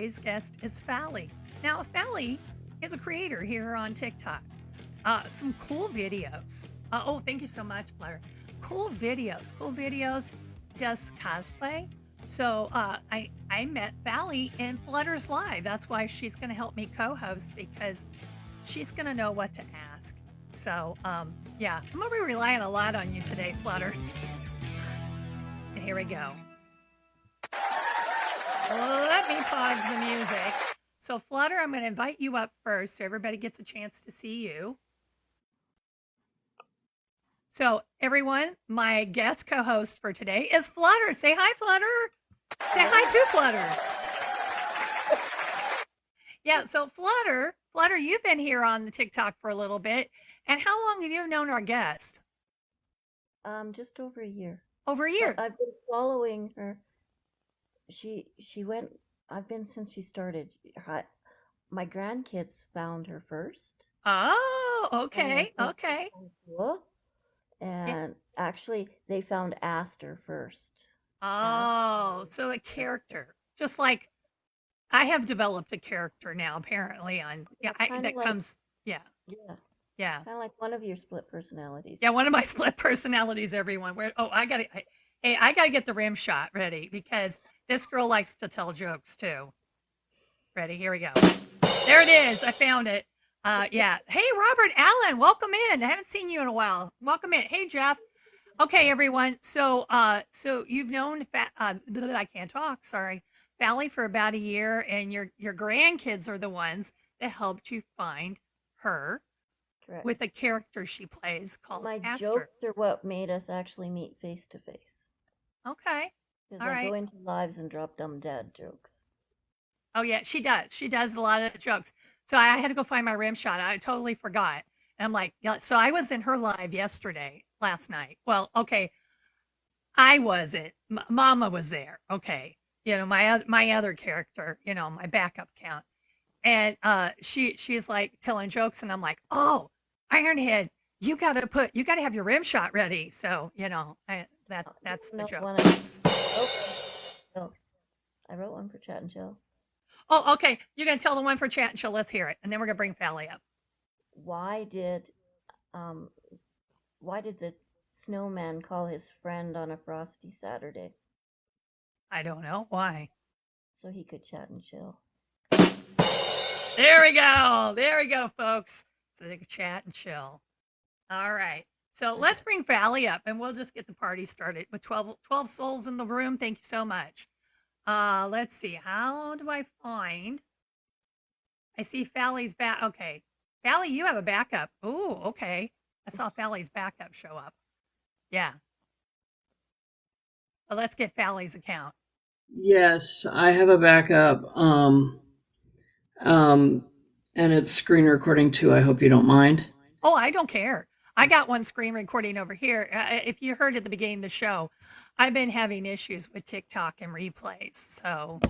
today's guest is Fally. Now, Fally is a creator here on TikTok. Some cool videos. Thank you so much, Flutter. Cool videos. Cool videos. Does cosplay. So I met Fally in Flutter's Live. That's why she's going to help me co-host, because she's going to know what to ask. So, yeah, I'm going to be relying a lot on you today, Flutter. And here we go. Let me pause the music. So, Flutter, I'm going to invite you up first so everybody gets a chance to see you. So, everyone, my guest co-host for today is Flutter. Say hi, Flutter. Say hi to Flutter. Yeah, so Flutter, you've been here on the TikTok for a little bit. And how long have you known our guest? Just over a year. Over a year. But I've been following her. She went. I've been since she started. My grandkids found her first. Oh, okay, okay. Cool. And actually, they found Aster first. Oh, so a character, just like I have developed a character now, apparently on comes. Yeah. Kind of like one of your split personalities. Yeah, one of my split personalities. Everyone, I gotta get the rim shot ready, because this girl likes to tell jokes too. Ready? Here we go. There it is. I found it. Yeah. Hey, Robert Allen, welcome in. I haven't seen you in a while. Welcome in. Hey, Jeff. Okay, everyone. So you've known I can't talk. Sorry, Fally for about a year, and your grandkids are the ones that helped you find her. Correct. With a character she plays called My Aster. jokes are what made us actually meet face to face. Okay. Because I go into lives and drop dumb dad jokes. Oh yeah, she does. She does a lot of jokes. So I had to go find my rim shot. I totally forgot. And I'm like, yeah. So I was in her live last night. Well, okay, I wasn't. Mama was there. Okay, my other character, my backup count, and she's like telling jokes, and I'm like, oh, Ironhead, you gotta have your rim shot ready. So that's the joke. I wrote one for Chat and Chill. Oh, okay. You're gonna tell the one for Chat and Chill. Let's hear it, and then we're gonna bring Fally up. Why did the snowman call his friend on a frosty Saturday? I don't know why. So he could chat and chill. There we go, folks. So they could chat and chill. All right. So let's bring Fally up, and we'll just get the party started with 12 souls in the room. Thank you so much. Let's see. How do I find? I see Fally's back. Okay. Fally, you have a backup. Oh, okay. I saw Fally's backup show up. Yeah. Well, let's get Fally's account. Yes, I have a backup. And it's screen recording too. I hope you don't mind. Oh, I don't care. I got one screen recording over here. If you heard at the beginning of the show, I've been having issues with TikTok and replays. So,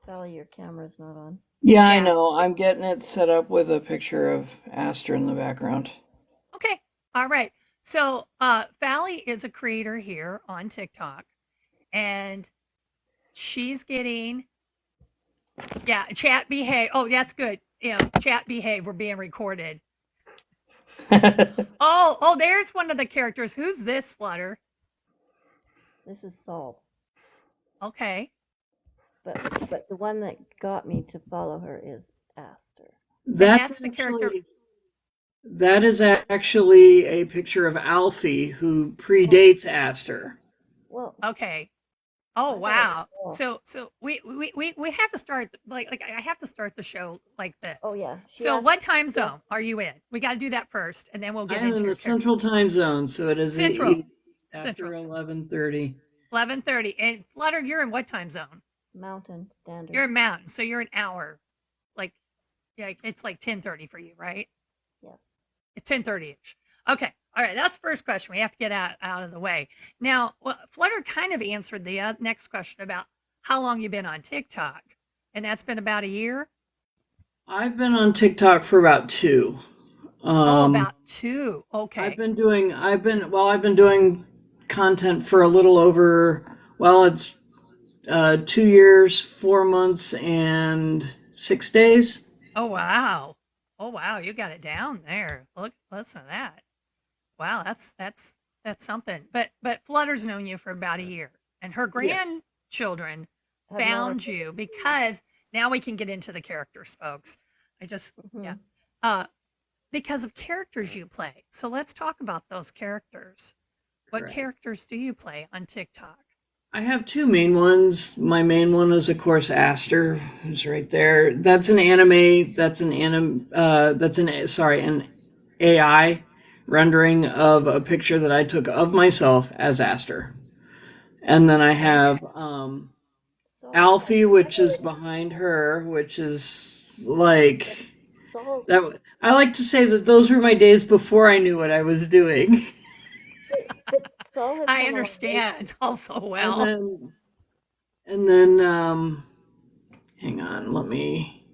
Fally, your camera's not on. Yeah, I know. I'm getting it set up with a picture of Aster in the background. Okay. All right. So, Fally is a creator here on TikTok, and she's getting, chat behave. Oh, that's good. Chat behave. We're being recorded. Oh, there's one of the characters. Who's this, Flutter? This is Saul. Okay. But the one that got me to follow her is Aster. That's the character. That is actually a picture of Alfie, who predates Aster. Well, okay. Oh wow! So we have to start like I have to start the show like this. Oh yeah. So what time zone are you in? We got to do that first, and then we'll get into I'm in the Central Time Zone, so it is Central. After 11:30. 11:30. And Flutter, you're in what time zone? Mountain Standard. You're in Mountain, so you're an hour. Like, yeah, it's like 10:30 for you, right? Yeah. It's 10:30ish. Okay. All right. That's the first question. We have to get out of the way. Now, Flutter kind of answered the next question about how long you've been on TikTok, and that's been about a year. I've been on TikTok for about 2. About 2. Okay. I've been doing content for a little over. Well, 2 years, 4 months, and 6 days. Oh wow. Oh wow, you got it down there. Look, listen to that. Wow, that's something. But Flutter's known you for about a year, and her Yeah, grandchildren Have never. found you because now we can get into the characters, folks. I just yeah, Mhm. uh, because of characters you play. So let's talk about those characters. What correct. characters do you play on TikTok? I have two main ones. My main one is, of course, Aster, who's right there. That's an anime. That's an anim. That's an sorry, an AI rendering of a picture that I took of myself as Aster. And then I Okay. have Saul, Alfie, which is behind her, which is like Saul's, that. I like to say that those were my days before I knew what I was doing. but Saul has I come a long way. understand also And well. then, and then, hang on, let me.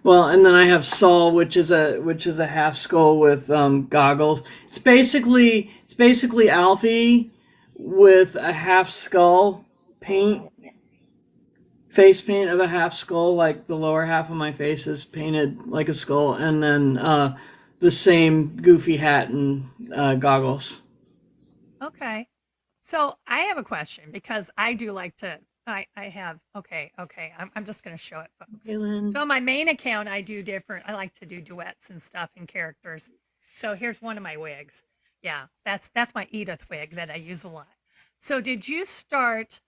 Well, and then I have Saul, which is a half skull with goggles. It's basically Alfie with a half skull paint face paint of a half skull, like the lower half of my face is painted like a skull, and then the same goofy hat and goggles. Okay. So I have a question because I do like to. I have okay. I'm just going to show it, folks. Kaylin. So on my main account, I do different. I like to do duets and stuff and characters. So here's one of my wigs. Yeah, that's my Edith wig that I use a lot. So did you start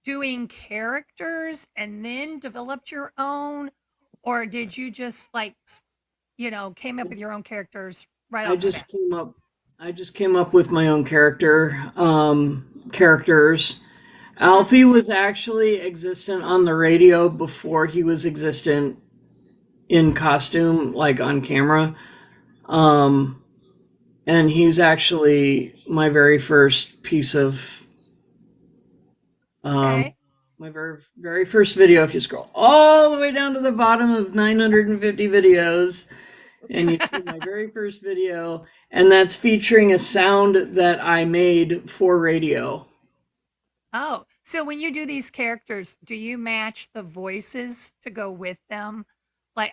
doing characters and then developed your own, or did you just like came up with your own characters right I off the just bat? came up. I just came up with my own characters. Uh-huh. Alfie was actually existent on the radio before he was existent in costume, like on camera. Um, and he's actually my very first piece of Okay. my very first video. If you scroll all the way down to the bottom of 950 videos, and you see my very first video, and that's featuring a sound that I made for radio. Oh, so when you do these characters, do you match the voices to go with them? Like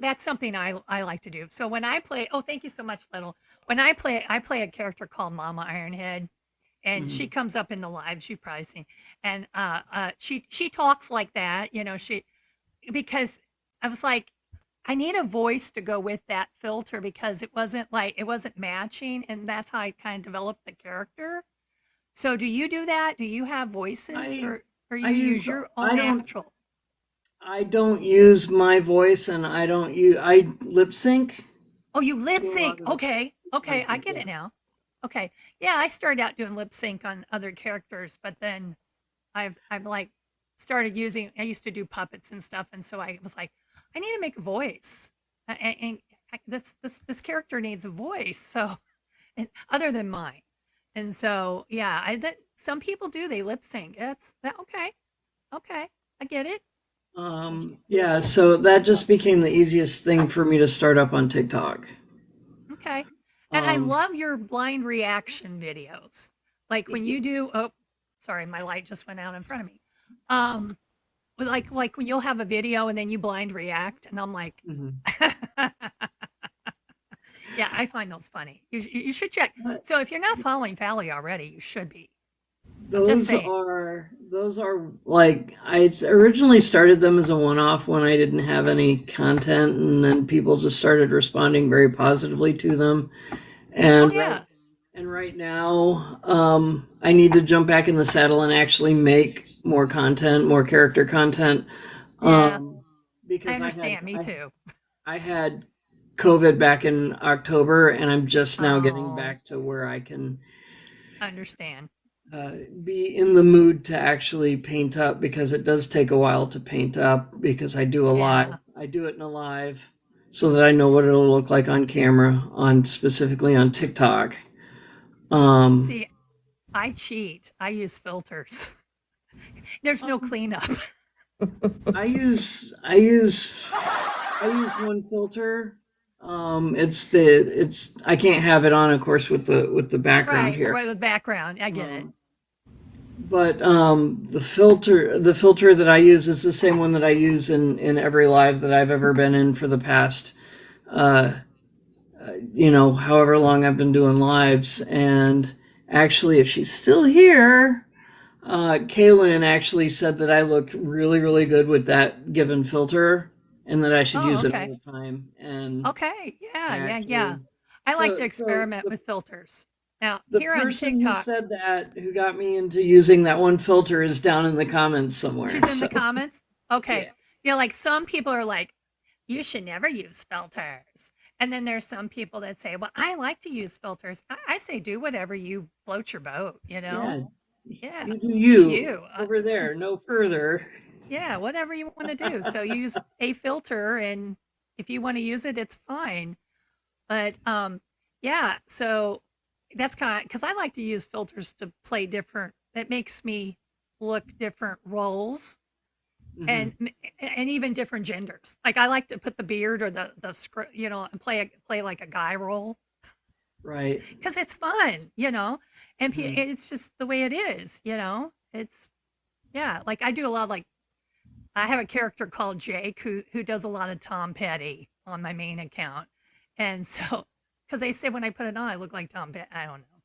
that's something I like to do. So when I play, oh, thank you so much, Little. When I play a character called Mama Ironhead, and she Mhm. comes up in the lives you've probably seen, and she talks like that, she because I was like, I need a voice to go with that filter because it wasn't matching, and that's how I kind of developed the character. So do you do that? Do you have voices I or I you use use your own I don't natural? I don't use my voice, and I lip sync Oh, you lip to a lot sync. of the Okay. Okay, I content. get Yeah. it now. Okay. Yeah, I started out doing lip sync on other characters, but then I've like started using I used to do puppets and stuff, and so I was like, I need to make a voice. This character needs a voice. So and other than mine. And so yeah, I that some people do they lip sync. That's that okay. Okay. I get it. Yeah, so that just became the easiest thing for me to start up on TikTok. Okay. And I Um, love your blind reaction videos. Like when you do, oh, sorry, my light just went out in front of me. Um, like when you'll have a video and then you blind react, and I'm like, mhm. yeah, I find those funny. You should check. So if you're not following Fally already, you should be. Just saying. Those are like I originally started them as a one-off when I didn't have any content, and then people just started responding very positively to them. Oh And yeah, right now, I need to jump back in the saddle and actually make more content, more character content, yeah. um, I because understand. Me too. I had COVID back in October, and I'm just now getting Oh, back to where I can I understand. be in the mood to actually paint up, because it does take a while to paint up because I do a live. Yeah. I do it in a live so that I know what it'll look like on camera, on specifically on TikTok. Um, See, I cheat. I use filters. There's no cleanup. I use one filter. It's I can't have it on, of course, with the background Right, here. right, the background. I get it. Um, but the filter that I use is the same one that I use in every live that I've ever been in for the past uh, however long I've been doing lives. And actually, if she's still here, Kaylin actually said that I looked really, really good with that given filter, and that I should Oh, use it all okay. the time. And Okay. I Yeah, yeah, yeah. actually, I like to so experiment with filters. Now, the here on person who TikTok, said that, who got me into using that one filter, is down in the comments somewhere. she's in the So comments. Okay. yeah, Yeah, like some people are like, you should never use filters. And then there's some people that say, well, I like to use filters. I say, do whatever you float your boat, you know? yeah, Yeah, you do be you you. over there, no further. Yeah, whatever you want to do. So you use a filter, and if you want to use it, it's fine. But yeah, so that's kind of because I like to use filters to play different. That makes me look different roles Hmm. and and even different genders. Like I like to put the beard or the script, and play like a guy role Right. because it's fun, and Hmm. it's just the way it is. It's yeah, like I do a lot of like I have a character called Jake who does a lot of Tom Petty on my main account, and so because they say when I put it on, I look like Tom Petty. I don't know,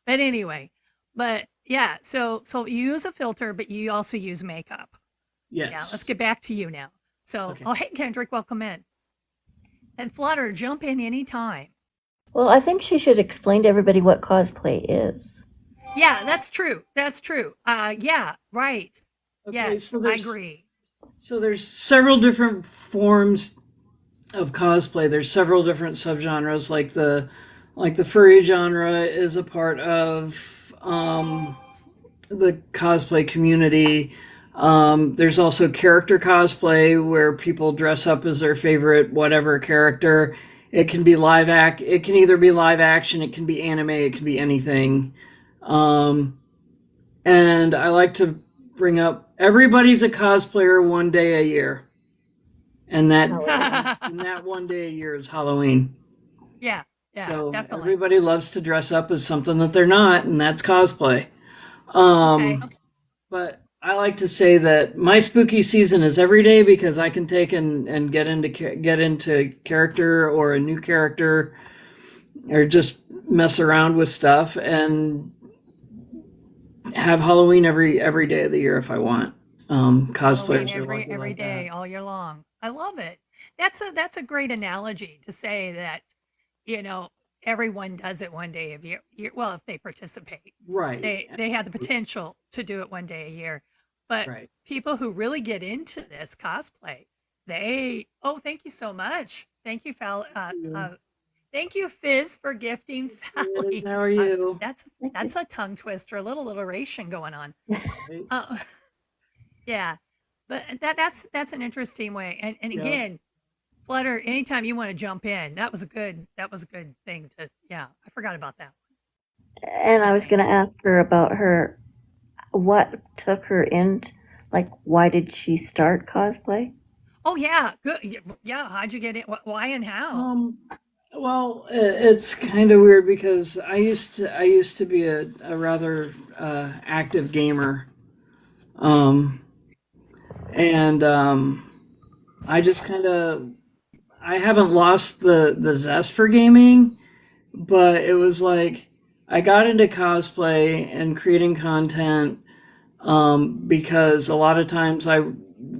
but anyway, but yeah, so you use a filter, but you also use makeup. Yeah, let's Yes. get back to you now. So, Okay. oh hey Kendrick, welcome in, and Flutter, jump in anytime. Well, I think she should explain to everybody what cosplay is. Yeah, that's true. That's true. Yeah, right. Okay. Yes, So I there's agree. so there's several different forms of cosplay. There's several different subgenres. Like the furry genre is a part of the cosplay community. There's also character cosplay where people dress up as their favorite whatever character. It can be live act. It can either be live action. It can be anime. It can be anything. Um, and I like to bring up everybody's a cosplayer one day a year, and that Halloween. and that one day a year is Halloween. Yeah, yeah, So definitely. everybody loves to dress up as something that they're not, and that's cosplay. Okay. But I like to say that my spooky season is every day because I can take and get into character or a new character or just mess around with stuff and have Halloween every day of the year if I want. Halloween Cosplayers are lucky every like day, that. all year long. I love it. That's a great analogy to say that, you know, everyone does it one day of year. Well, if they participate, Right. they have the potential to do it one day a year. But Right. people who really get into this cosplay, they oh, thank you so much. Thank you, thank you, Fizz, for gifting Liz, Fally. how are you? That's Thank you. that's a tongue twister, a little alliteration going on. Right. Uh, Yeah, but that's an interesting way. And Yep. again, Flutter, anytime you want to jump in, that was a good thing to yeah. I forgot about that. And I Just was going saying. to ask her about what took her in, like, why did she start cosplay? Oh yeah, good. Yeah, how'd you get in? Why and how? Um, well, it's kind of weird because I used to be a rather active gamer, um, and I just kind of I haven't lost the zest for gaming, but it was like I got into cosplay and creating content because a lot of times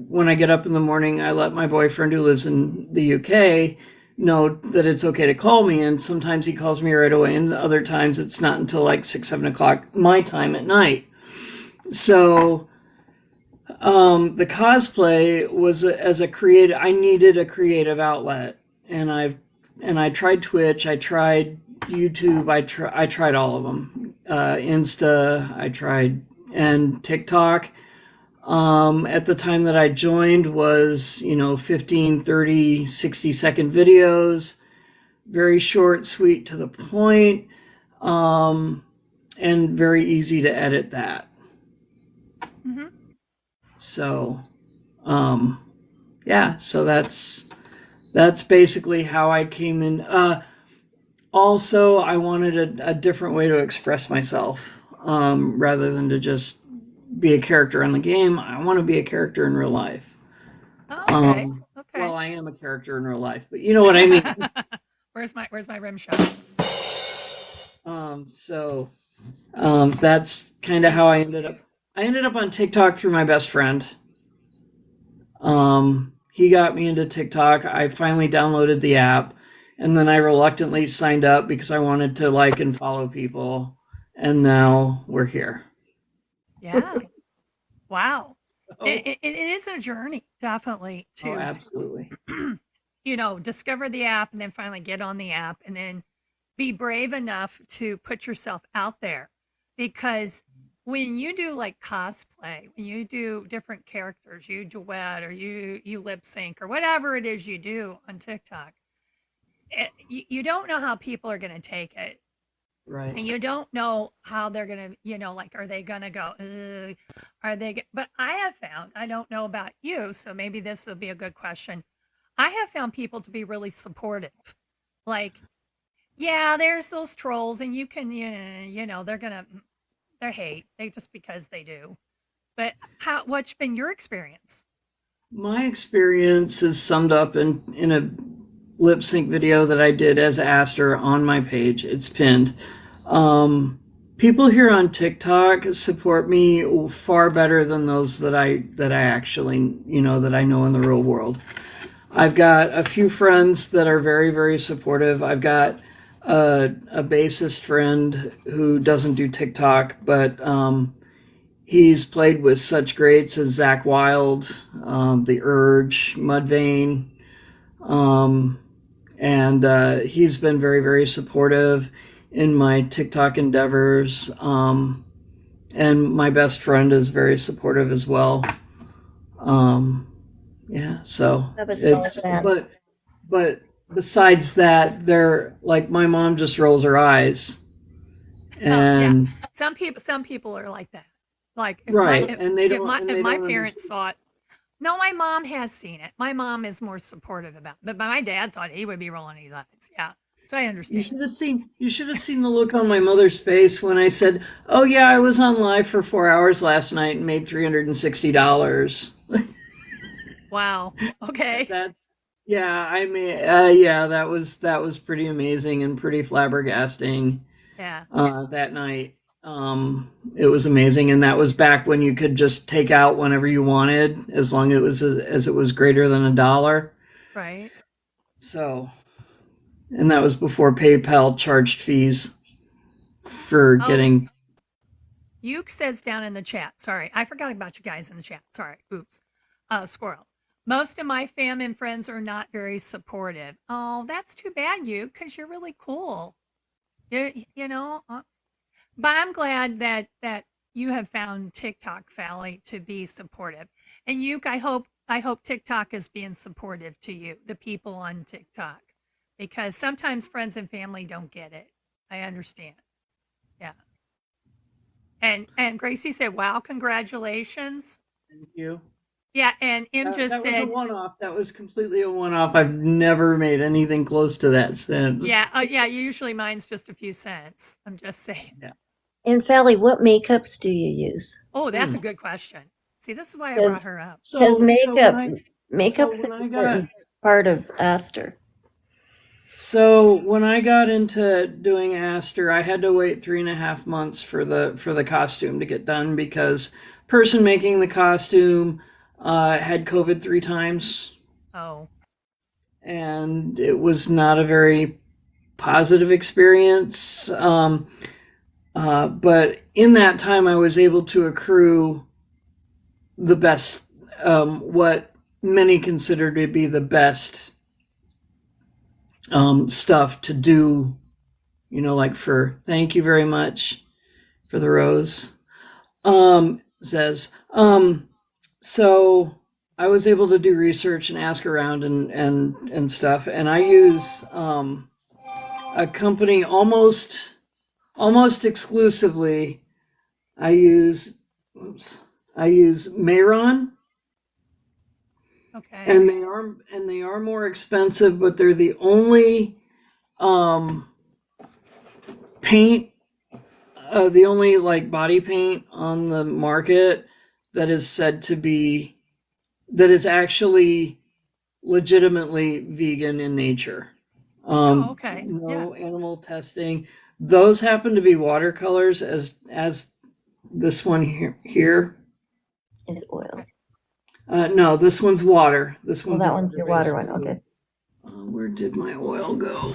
when I get up in the morning, I let my boyfriend who lives in the UK know that it's okay to call me, and sometimes he calls me right away, and other times it's not until like 6, 7 o'clock my time at night. So the cosplay was as a creative. I needed a creative outlet, and I tried Twitch, I tried YouTube, I tried all of them. Insta, I tried, and TikTok at the time that I joined was, 15, 30, 60-second videos, very short, sweet, to the point, and very easy to edit that. Hmm. So, um, yeah, so that's basically how I came in. Also, I wanted a different way to express myself rather than to just be a character in the game. I want to be a character in real life. Oh, okay. Well, I am a character in real life, but you know what I mean. Where's my rim shot? So that's kind of how I ended up. I ended up on TikTok through my best friend. He got me into TikTok. I finally downloaded the app, and then I reluctantly signed up because I wanted to like and follow people. And now we're here. Yeah. Wow. Oh, It is a journey, definitely, oh, to absolutely. discover the app and then finally get on the app and then be brave enough to put yourself out there. Because when you do like cosplay, when you do different characters, you duet or you lip sync or whatever it is you do on TikTok, you don't know how people are going to take it. Right. And you don't know how they're going to, like, are they going to go, "Ugh," are they, but I have found, I don't know about you, so maybe this will be a good question. I have found people to be really supportive. Like, yeah, there's those trolls and you can, they're going to, they're hate, they just because they do. But what's been your experience? My experience is summed up in a lip sync video that I did as Aster on my page. It's pinned. People here on TikTok support me far better than those that I actually that I know in the real world. I've got a few friends that are very, very supportive. I've got a bassist friend who doesn't do TikTok, but he's played with such greats as Zach Wild, The Urge, Mudvayne, and he's been very, very supportive in my TikTok endeavors. And my best friend is very supportive as well. Yeah, so That was so sad. but besides that, they're like my mom just rolls her eyes, and Some people are like that. Like right, and they if my don't parents understand. saw it, no, my mom has seen it. My mom is more supportive about it. But my dad thought he would be rolling his eyes. Yeah. So I understand. You should have seen the look on my mother's face when I said, "Oh yeah, I was on live for 4 hours last night and made $360." Wow. Okay. That's yeah. I mean, yeah, that was pretty amazing and pretty flabbergasting. Yeah. That night, it was amazing, and that was back when you could just take out whenever you wanted, as long as it was greater than $1. Right. So, and that was before PayPal charged fees for Oh, getting. Uke says down in the chat. Sorry, I forgot about you guys in the chat. Sorry. Oops. Squirrel. Most of my fam and friends are not very supportive. Oh, that's too bad, Uke, because you're really cool. You know, but I'm glad that you have found TikTok, Fally, to be supportive. And Uke, I hope TikTok is being supportive to you, the people on TikTok, because sometimes friends and family don't get it. I understand. Yeah. And Gracie said, "Wow, congratulations." Thank you. Yeah, and M just That was a said, one-off. That was completely a one-off. I've never made anything close to that since. "Yeah, yeah, usually mine's just a few cents." I'm just saying. Yeah. And Fally, what makeups do you use? Oh, that's a good question. See, this is why I Because brought her up. because makeup when makeup's I an got important part of Aster. So when I got into doing Aster, I had to wait 3.5 months for the costume to get done because person making the costume had COVID 3 times, Oh, and it was not a very positive experience. But in that time, I was able to accrue the best, what many consider to be the best stuff to do, like for thank you very much for the rose. Says, so I was able to do research and ask around and stuff, and I use a company almost exclusively. I use, I use Mayron, okay. and they are more expensive, but they're the only paint the only like body paint on the market that is said to be that is actually legitimately vegan in nature. Oh, okay. Yeah. No animal testing. Those happen to be watercolors, as this one here. Is oil. Okay. No, this one's water. This Well, one's that a one's your water water-based one. too. Okay. Where did my oil go?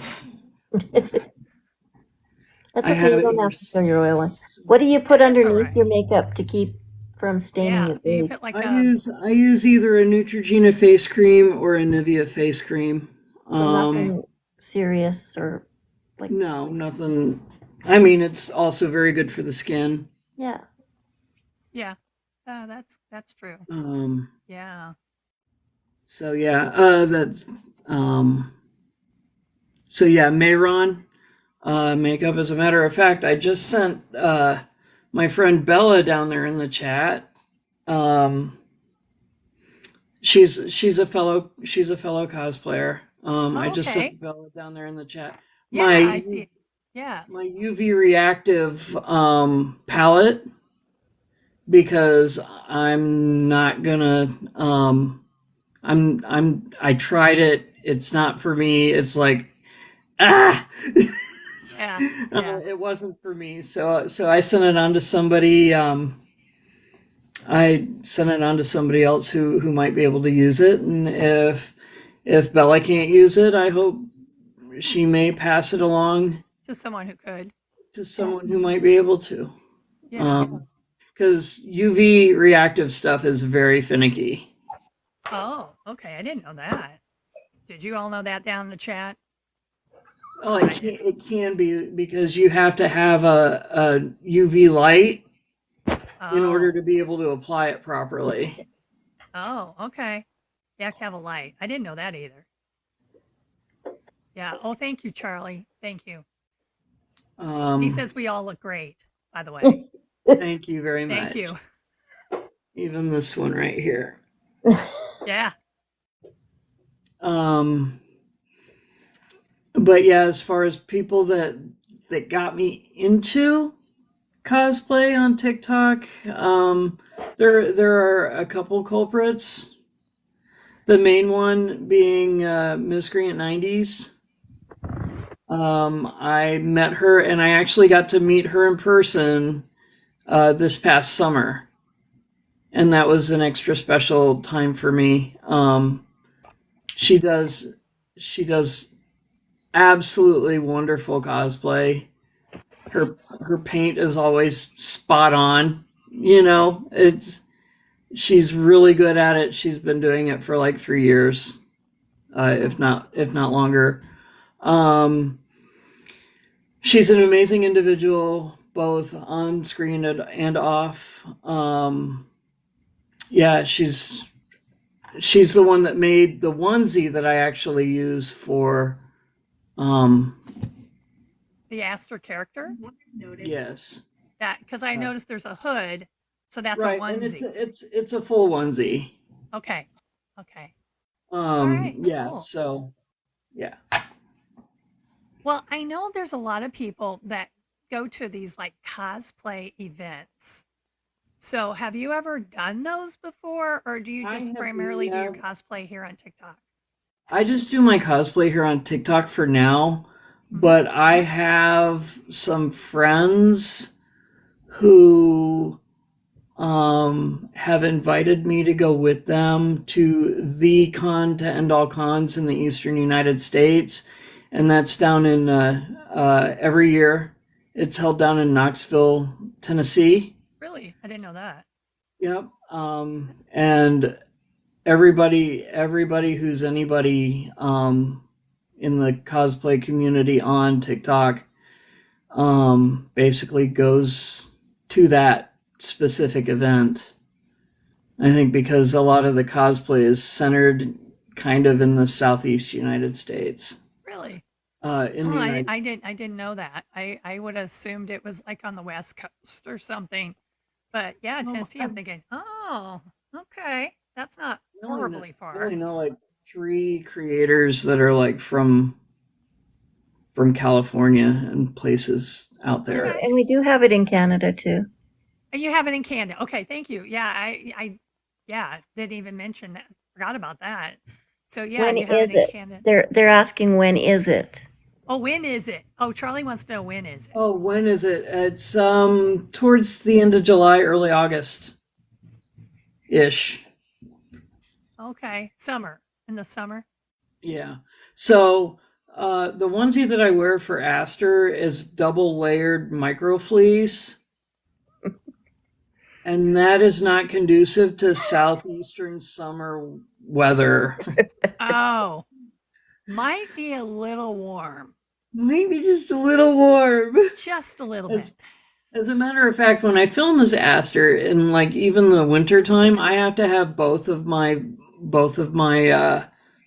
That's I okay. have You it don't here. have to show your oil one. What do you put That's all underneath right. your makeup to keep from staining Yeah. it Do you big? put like I use either a Neutrogena face cream or a Nivea face cream. So nothing serious or like, No, nothing. I mean, it's also very good for the skin. yeah. yeah. That's true. Um, Yeah. so yeah, um, so yeah, Mayron makeup. As a matter of fact, I just sent my friend Bella down there in the chat. Um, she's a fellow cosplayer. I Oh, just okay. sent Bella down there in the chat. Yeah, My I see. Yeah. my UV reactive palette, because I'm not gonna I tried it. It's not for me. It's like ah Yeah. Yeah. it wasn't for me. So I sent it on to somebody. I sent it on to somebody else who might be able to use it. And if Bella can't use it, I hope she may pass it along To someone who could. to someone who might be able to. Yeah. Because UV reactive stuff is very finicky. Oh, okay. I didn't know that. Did you all know that down in the chat? Oh, I didn't. it can be because you have to have a UV light in order Oh. to be able to apply it properly. Oh, okay. You have to have a light. I didn't know that either. Yeah. Oh, thank you, Charlie. Thank you. He Um, says we all look great, by the way. thank you very Thank much. you. Even this one right here. Yeah. Um, but yeah, as far as people that got me into cosplay on TikTok, there are a couple culprits. The main one being Miscreant 90s. I met her, and I actually got to meet her in person this past summer, and that was an extra special time for me. She does she does absolutely wonderful cosplay. Her paint is always spot on. It's she's really good at it. She's been doing it for like 3 years, if not longer. Um, she's an amazing individual, both on screen and off. Yeah, she's the one that made the onesie that I actually use for. Um, The Aster character? yes, That because I noticed there's a hood, so that's a right, and it's onesie. it's a full onesie. Okay. Okay. All right. Yeah, Cool. so yeah. Well, I know there's a lot of people that go to these like cosplay events. So, have you ever done those before, or do you I just have primarily do your never. cosplay here on TikTok? I just do my cosplay here on TikTok for now, Hmm. but I have some friends who have invited me to go with them to the con to end all cons in the Eastern United States, and that's down in every year. It's held down in Knoxville, Tennessee. Really? I didn't know that. Yep. And everybody who's anybody in the cosplay community on TikTok basically goes to that specific event. I think because a lot of the cosplay is centered kind of in the southeast United States. Really? In Oh, the United I didn't know that. I would have assumed it was like on the West Coast or something. But yeah, Well, Tennessee, I'm thinking, oh, okay. That's not I horribly only far. know like three creators that are like from California and places out there. Okay. And we do have it in Canada too. And you have it in Canada. Okay, thank you. Yeah, I yeah, didn't even mention that. Forgot about that. So yeah, When you have is it in it? Canada. They're asking when is it? Oh, when is it? Oh, Charlie wants to know when is it? Oh, when is it? It's towards the end of July, early August ish. Okay, summer. In the summer. Yeah. So the onesie that I wear for Aster is double layered micro fleece, and that is not conducive to southeastern summer weather. Oh, might be a little warm. Maybe just a little warm. Just a little bit. As a matter of fact, when I film as Aster in like even the winter time, I have to have both of my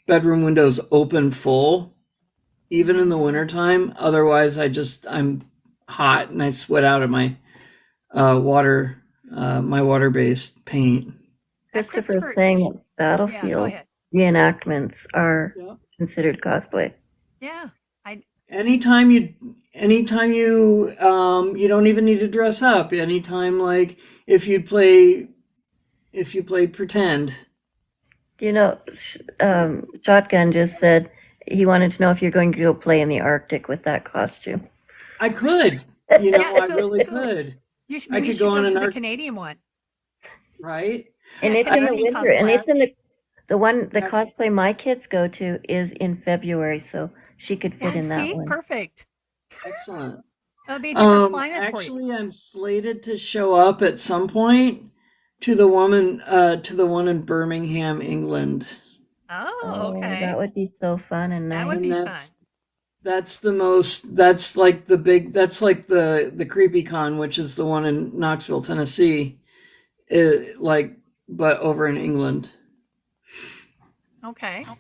bedroom windows open full, even in the wintertime. Otherwise, I'm hot and I sweat out of my water-based paint. Christopher's saying that Yeah, go battlefield ahead. reenactments are Yep. considered cosplay. Yeah, I Anytime you don't even need to dress up. Anytime, like if you play pretend. You know, Shotgun just said he wanted to know if you're going to go play in the Arctic with that costume. I could, Yeah, I really could. you should, I maybe you could should go go on to an the arc, Canadian one. right? And Yeah, it's in the Canadian winter, and cosplay. it's in the Yeah. cosplay my kids go to is in February, so she could fit And in that see, one. perfect. Excellent. It'll be a different climate for you. Actually, I'm slated to show up at some point to the one in Birmingham, England. Oh, That okay. would be so fun and That nice. would And be fun. that's like the creepy con, which is the one in Knoxville, Tennessee. But over in England. Okay. All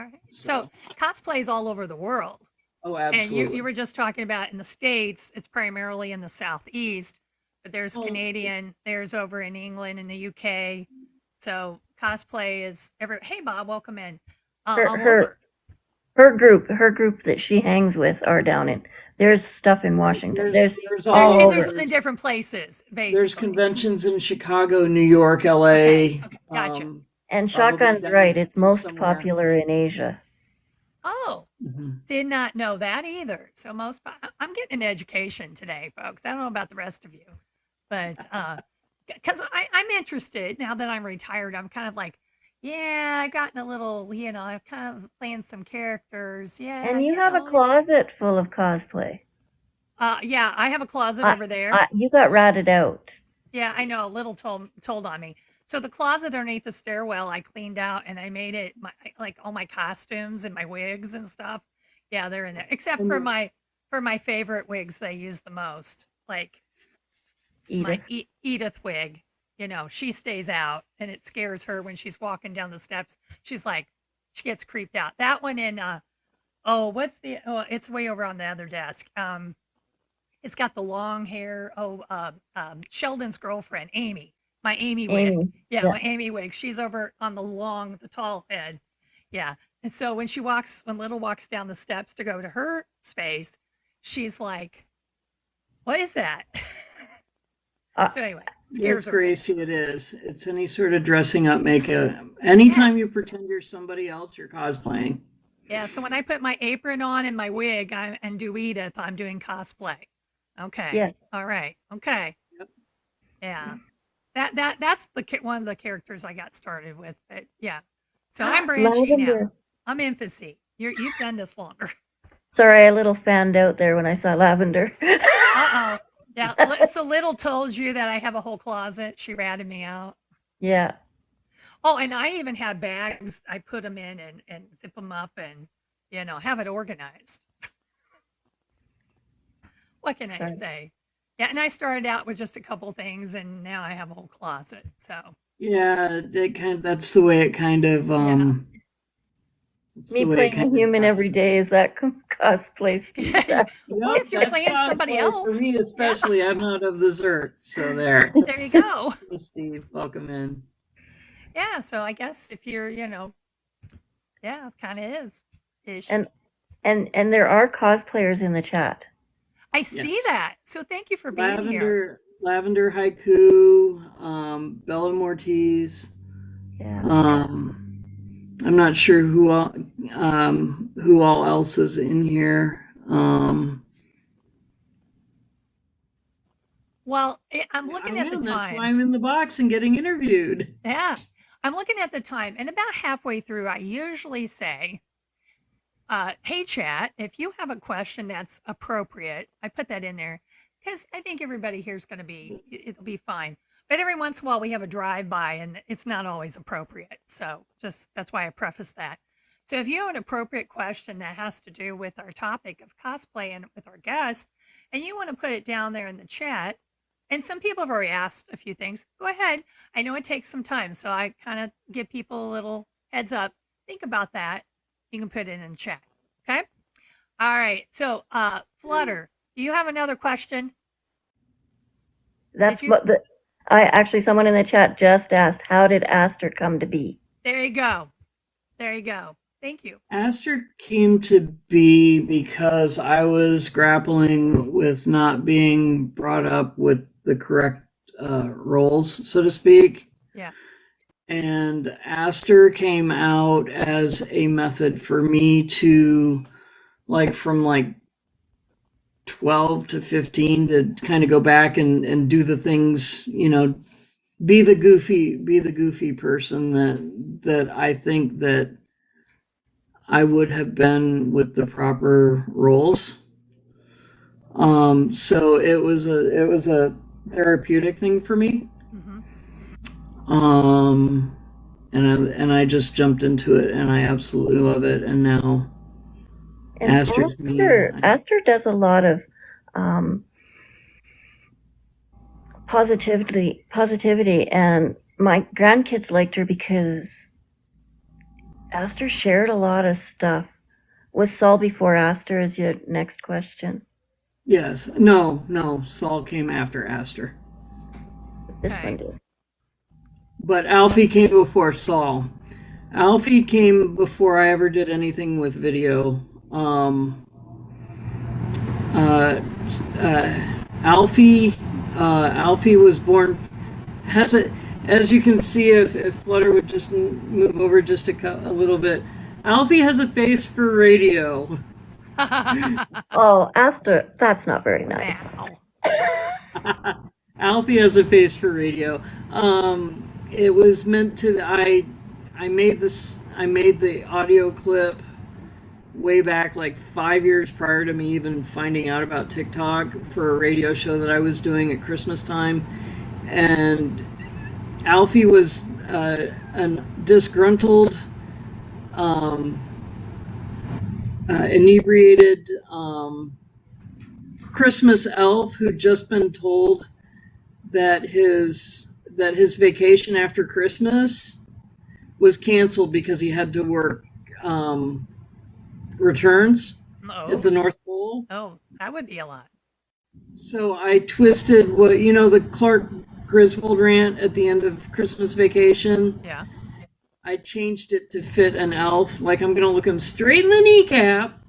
right. So cosplay is all over the world. Oh, And absolutely. you were just talking about in the States, it's primarily in the Southeast, but there's Oh. Canadian, there's over in England and the UK. So cosplay is hey Bob, welcome in. Her All her over. her group that she hangs with are down in. There's stuff in Washington. There's There's all all And over. there's in different places, There's basically. conventions in Chicago, New York, LA. Okay, gotcha. And Probably Shotgun's down right. It's in most somewhere. popular in Asia. Oh, Mhm. did not know that either. So I'm getting an education today, folks. I don't know about the rest of you, but because I'm interested now that I'm retired. I'm kind of like, yeah, I've gotten a little, I've kind of playing some characters. Yeah, And you have a closet full of cosplay. yeah, I have a closet over there. You got ratted out. Yeah, I know. A little told on me. So the closet underneath the stairwell, I cleaned out and I made it like all my costumes and my wigs and stuff. Yeah, they're in there, except for my favorite wigs they use the most, like Edith. my Edith wig. She stays out, and it scares her when she's walking down the steps. She's like, she gets creeped out. That one in it's way over on the other desk. It's got the long hair. Sheldon's girlfriend, Amy. My Amy wig. Amy. Yeah, Yeah. my Amy wig. She's over on the tall head. Yeah. And so when Little walks down the steps to go to her space, she's like, what is that? So anyway, Yes, scares her. Gracie, it is. It's any sort of dressing up makeup. Anytime you pretend you're somebody else, you're cosplaying. Yeah, so when I put my apron on and my wig and do Edith, I'm doing cosplay. Okay. Yes. All right. Okay. Yep. Yeah. That's one of the characters I got started with. But yeah. So I'm branching now. Lavender. I'm infancy. You've done this longer. Sorry, I a little fanned out there when I saw Lavender. Uh-oh. Yeah. So Little told you that I have a whole closet. She ratted me out. Yeah. Oh, and I even had bags. I put them in and zip them up and, have it organized. What can I say? Yeah, and I started out with just a couple things, and now I have a whole closet. So Yeah, that's the way it kind of Me playing a human every day is that cosplay Steve. Well, if you're playing somebody else. For me especially, I'm not of this earth. So there. There you go. Steve, welcome in. Yeah, so I guess if you're, yeah, it kind of is ish. And And there are cosplayers in the chat. I see Yes. that. So thank you for being here. Lavender Haiku, Bella Mortiz. Yeah. I'm not sure who all else is in here. Well, I'm looking at the That's why time. I'm in the box and getting interviewed. Yeah. I'm looking at the time, and about halfway through, I usually say, hey, chat, if you have a question that's appropriate, I put that in there because I think everybody here is going to it'll be fine. But every once in a while, we have a drive by, and it's not always appropriate. So that's why I preface that. So if you have an appropriate question that has to do with our topic of cosplay and with our guest, and you want to put it down there in the chat, and some people have already asked a few things, go ahead. I know it takes some time, so I kind of give people a little heads up. Think about that. You can put it in the chat. Okay. All right. So, Flutter, do you have another question? That's what someone in the chat just asked, how did Aster come to be? There you go. There you go. Thank you. Aster came to be because I was grappling with not being brought up with the correct roles, so to speak. Yeah. And Aster came out as a method for me to, from 12 to 15, to kind of go back and do the things, be the goofy person that I think that I would have been with the proper roles. So it was a therapeutic thing for me. Mm-hmm. And I just jumped into it, and I absolutely love it. And now Aster's me. Aster does a lot of positivity, and my grandkids liked her because Aster shared a lot of stuff. Was Saul before Aster is your next question? Yes. No. Saul came after Aster. This one did. But Alfie came before Saul. Alfie came before I ever did anything with video. Alfie was born. As you can see, if Flutter would just move over just a little bit, Alfie has a face for radio. Oh, Aster, that's not very nice. Wow. Alfie has a face for radio. It was meant to. I made the audio clip way back, like 5 years prior to me even finding out about TikTok, for a radio show that I was doing at Christmas time, and Alfie was a disgruntled, inebriated Christmas elf who'd just been told that his vacation after Christmas was canceled because he had to work returns at the North Pole. Oh, that would be a lot. So I twisted the Clark Griswold rant at the end of Christmas Vacation. Yeah. I changed it to fit an elf. Like, I'm going to look him straight in the kneecap.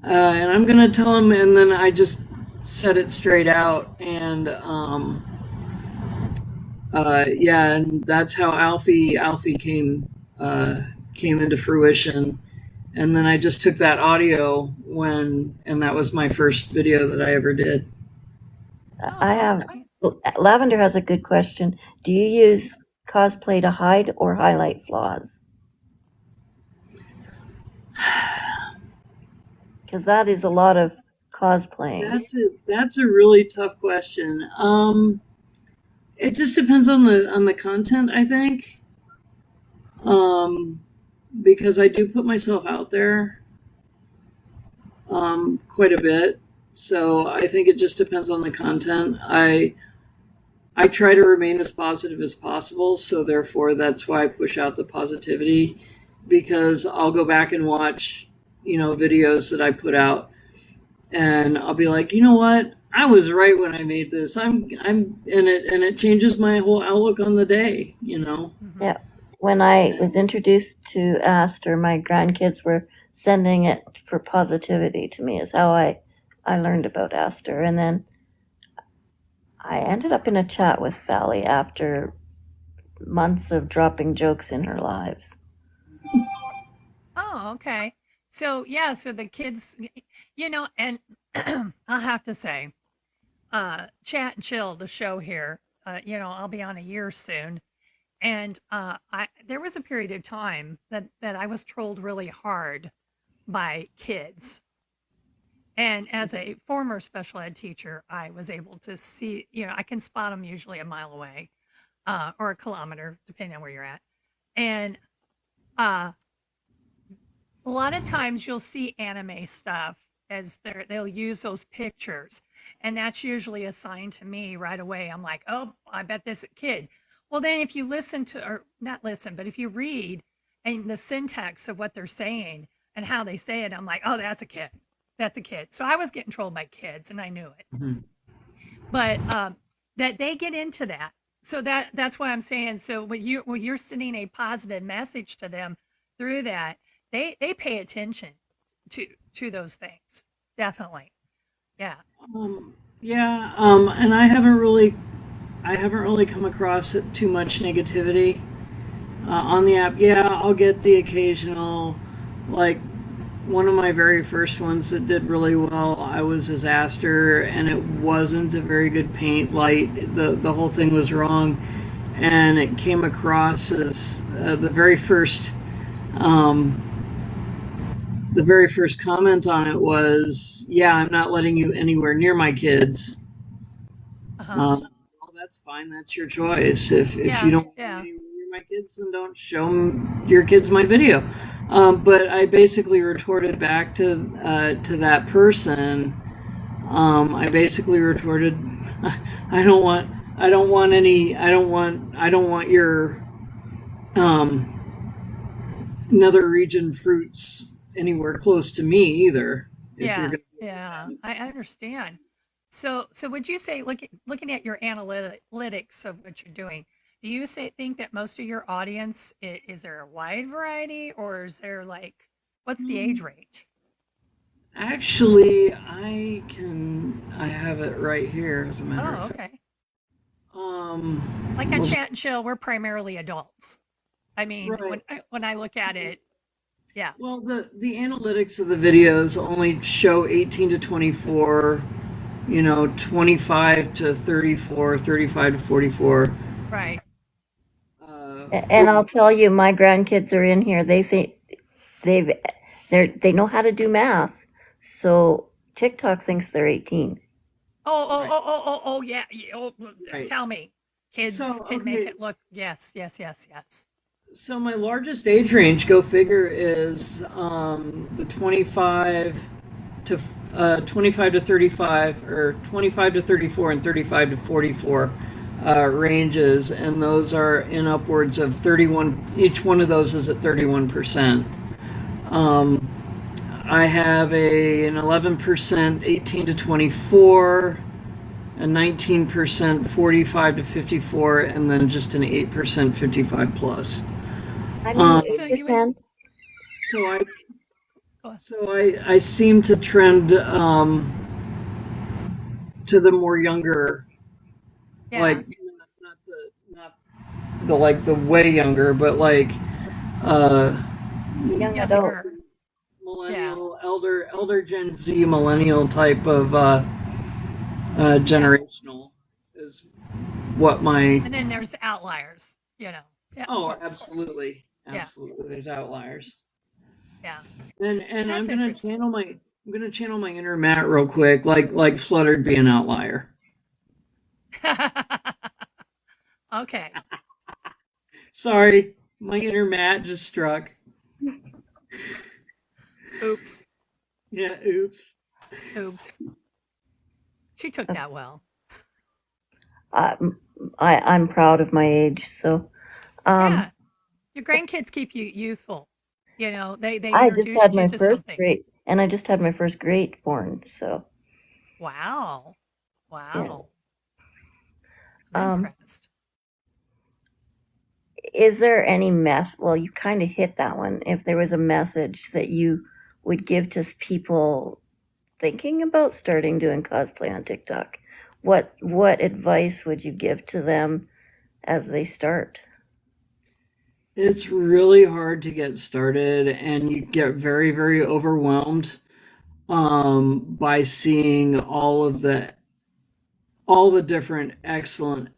And I'm going to tell him, and then I just said it straight out. And, and that's how Alfie came into fruition. And then I just took that audio and that was my first video that I ever did. Lavender has a good question. Do you use cosplay to hide or highlight flaws? Because that is a lot of cosplaying. That's a really tough question. It just depends on the content, I think. Because I do put myself out there quite a bit. So I think it just depends on the content. I try to remain as positive as possible, so therefore that's why I push out the positivity, because I'll go back and watch, videos that I put out, and I'll be like, you know what? I was right when I made this. I'm in it, and it changes my whole outlook on the day, Yeah. when I was introduced to Aster, my grandkids were sending it for positivity to me, is how I learned about Aster. And then I ended up in a chat with Fally after months of dropping jokes in her lives. Oh, okay. So yeah, so the kids, and I'll have to say, Chat and Chill, the show here, I'll be on a year soon. And I there was a period of time that I was trolled really hard by kids. And as a former special ed teacher, I was able to see, I can spot them usually a mile away, or a kilometer, depending on where you're at. And uh, a lot of times you'll see anime stuff as they'll use those pictures. And that's usually a sign to me right away. I'm like, oh, I bet this kid. Well, then if you listen to, or not listen, but if you read and the syntax of what they're saying and how they say it, I'm like, oh, that's a kid. That's a kid. So I was getting trolled by kids and I knew it. Mhm. But that they get into that. So that's why I'm saying. So when you're sending a positive message to them through that, they pay attention to those things. Definitely. Yeah. Yeah, and I haven't really come across it too much negativity on the app. Yeah, I'll get the occasional, like one of my very first ones that did really well. I was his Aster, and it wasn't a very good paint light. The whole thing was wrong, and it came across as um, the very first comment on it was, "Yeah, I'm not letting you anywhere near my kids." Uh-huh. Well, that's fine. That's your choice. If you Yeah. don't want me Yeah. anywhere near my kids, then don't show your kids my video. But I basically retorted back to that person. I basically retorted, I don't want your nether region fruits anywhere close to me either. If you're Yeah. gonna Yeah. do I understand. So would you say looking at your analytics of what you're doing, do you think that most of your audience is there a wide variety or is there like what's the age that. range? Actually, I have it right here, as a matter of Oh, fact. okay. Like on Well, Chat and Chill, we're primarily adults. I mean, right. when I look at it, yeah, Well, the analytics of the videos only show 18 to 24, 25 to 34, 35 to 44, right. And 40. I'll tell you, my grandkids are in here. They think they've they know how to do math. So TikTok thinks they're 18. Right, Yeah. Oh, right. tell me, kids So, can make okay. it look. Yes, yes, yes, yes. So my largest age range, go figure, is the 25 to 35, or 25 to 34, and 35 to 44 ranges, and those are in upwards of 31. Each one of those is at 31%. Um, I have an 11% 18 to 24, a 19% 45 to 54, and then just an 8% 55 plus. I mean, Um, So you would. 8%. so I Oh, I seem to trend to the more younger, like yeah, not the like the way younger, but like uh, Young adult. younger. Yeah, millennial, elder Gen Z millennial type of yeah. generational is what my. And then there's outliers. Yeah, of Oh, course. absolutely, Yeah, absolutely. There's outliers, yeah. and That's interesting. I'm gonna channel my inner Matt real quick, like Fluttered be an outlier. Okay. Sorry, my inner Matt just struck. Oops. Yeah, oops. Oops. She took that well. Um, I'm proud of my age. So um, Yeah. Your grandkids keep you youthful. They I just introduced had you my to first something. great, and I just had my first great born. So Wow. yeah. Wow. I'm Um, impressed. Is there any well, you kind of hit that one. If there was a message that you would give to people thinking about starting doing cosplay on TikTok, what advice would you give to them as they start? It's really hard to get started, and you get very, very overwhelmed by seeing all the different excellent,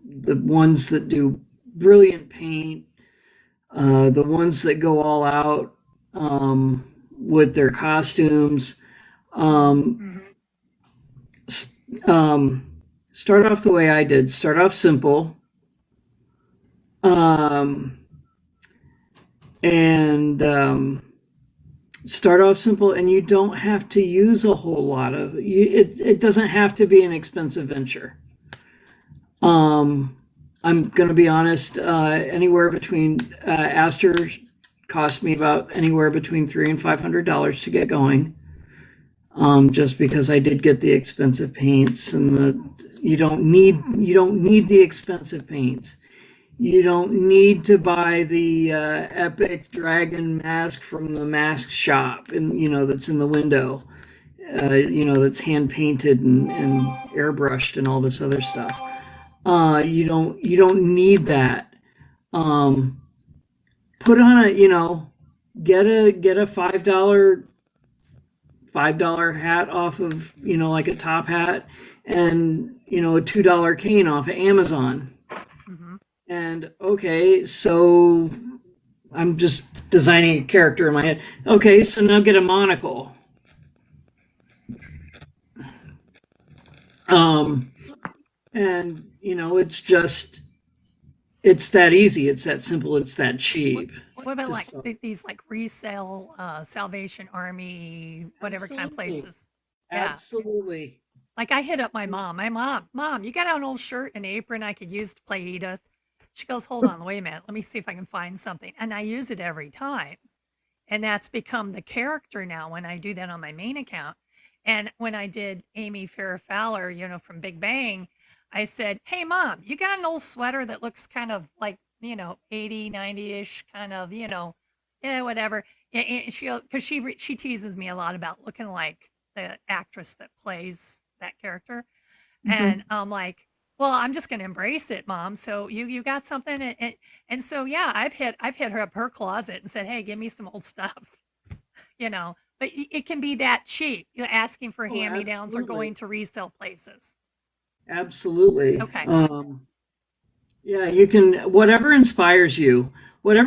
the ones that do brilliant paint, the ones that go all out with their costumes. Um, Hmm. s- um, Start off the way I did. Start off simple, um, and start off simple, and you don't have to use a whole lot of it doesn't have to be an expensive venture. I'm going to be honest, anywhere between Aster cost me about anywhere between $300 and $500 to get going, just because I did get the expensive paints, and you don't need the expensive paints. You don't need to buy the epic dragon mask from the mask shop, and that's in the window. That's hand painted and airbrushed and all this other stuff. You don't need that. Um, Put on get a $5 hat off of like a top hat, and a $2 cane off of Amazon. Hmm. And okay, so I'm just designing a character in my head. Okay, so now get a monocle. Um, and it's that easy, it's that simple, it's that cheap. What about Just like these like resale Salvation Army, whatever kind of absolutely, places? Yeah. absolutely. Like I hit up my mom. My mom, you got an old shirt and apron I could use to play Edith? She goes, hold on, wait a minute. Let me see if I can find something. And I use it every time. And that's become the character now when I do that on my main account. And when I did Amy Farrah Fowler, from Big Bang, I said, hey, mom, you got an old sweater that looks kind of like, 80, 90-ish kind of, yeah, whatever. And because she teases me a lot about looking like the actress that plays that character. And Mhm. I'm like, well, I'm just going to embrace it, mom. So you got something, and so yeah, I've hit her up her closet and said, hey, give me some old stuff, But it can be that cheap, asking for Oh, hand me downs or absolutely, going to resale places. absolutely. Okay. Yeah, you can whatever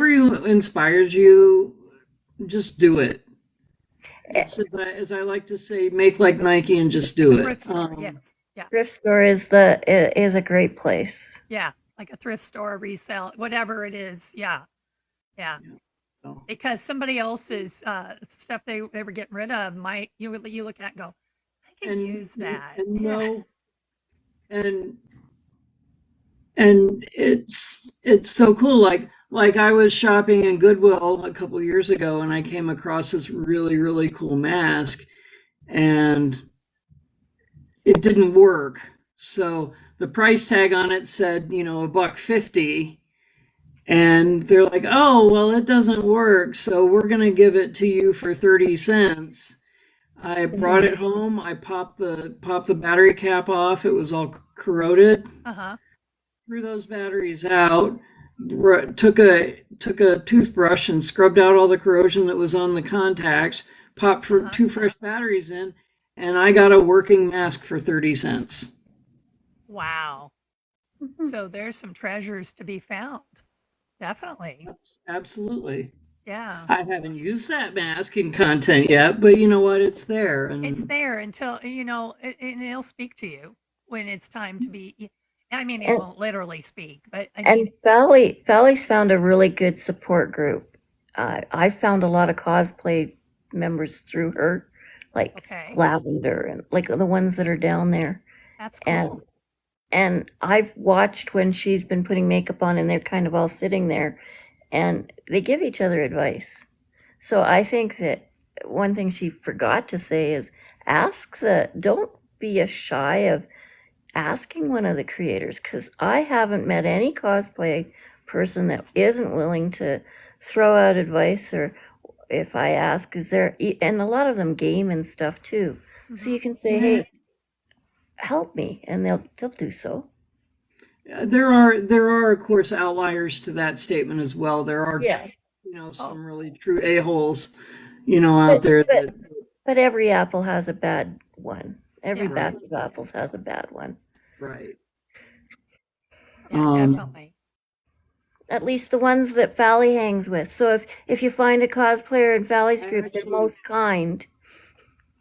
you inspires you, just do it. Eh, It's as I like to say, make like Nike and just do it. Thrift store, yes, yeah, Thrift store is a great place. yeah, like a thrift store, resale, whatever it is, yeah, yeah. Yeah, so, Because somebody else's stuff they were getting rid of might you look at and go, I could and use that, and yeah. no, and it's so cool. Like I was shopping in Goodwill a couple years ago, and I came across this really cool mask, and it didn't work. So the price tag on it said, $1.50. And they're like, oh, well, it doesn't work. So we're going to give it to you for 30 cents. I brought Mhm. it home. I popped the battery cap off. It was all corroded. Uh huh. Threw those batteries out. Took a toothbrush and scrubbed out all the corrosion that was on the contacts. Popped Uh for huh. two fresh batteries in, and I got a working mask for 30 cents. Wow. So there's some treasures to be found. Definitely. Absolutely. Yeah. I haven't used that mask in content yet, but you know what? It's there. It's And there until, and it'll speak to you when it's time to be. I mean, it And won't literally speak, but I and mean, Fally's found a really good support group. I found a lot of cosplay members through her, like okay, Lavender and like the ones that are down there. that's And cool. I've watched when she's been putting makeup on and they're kind of all sitting there and they give each other advice. So I think that one thing she forgot to say is don't be a shy of asking one of the creators, because I haven't met any cosplay person that isn't willing to throw out advice, or if I ask, is there, and a lot of them game and stuff too. So you can say, hey, help me, and they'll do so. There are of course outliers to that statement as well. There are Yeah. some really true a-holes out there that But every apple has a bad one. Every Yeah. batch of apples has a bad one. right. Yeah, definitely. At least the ones that Fally hangs with. So if you find a cosplayer in Fally's group, they're most kind.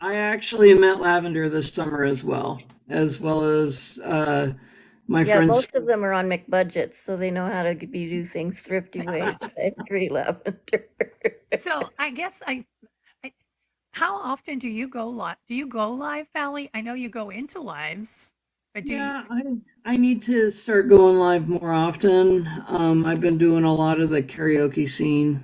I actually met Lavender this summer as well as my Yeah, friends. most of them are on McBudgets, so they know how to do things thrifty ways. I agree, Lavender. So I guess how often do you go live? Do you go live, Fally? I know you go into lives, but do you? Yeah, I need to start going live more often. I've been doing a lot of the karaoke scene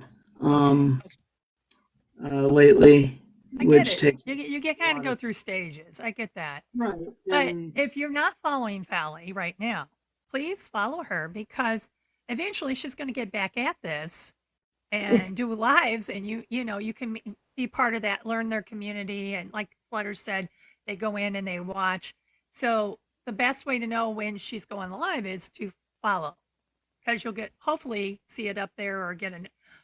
lately, I get which it. takes You get kind of go through stages. I get that. right. But And if you're not following Fally right now, please follow her because eventually she's going to get back at this and do lives, and you can be part of that, learn their community, and like Flutter said, they go in and they watch. So the best way to know when she's going live is to follow, because you'll hopefully see it up there, or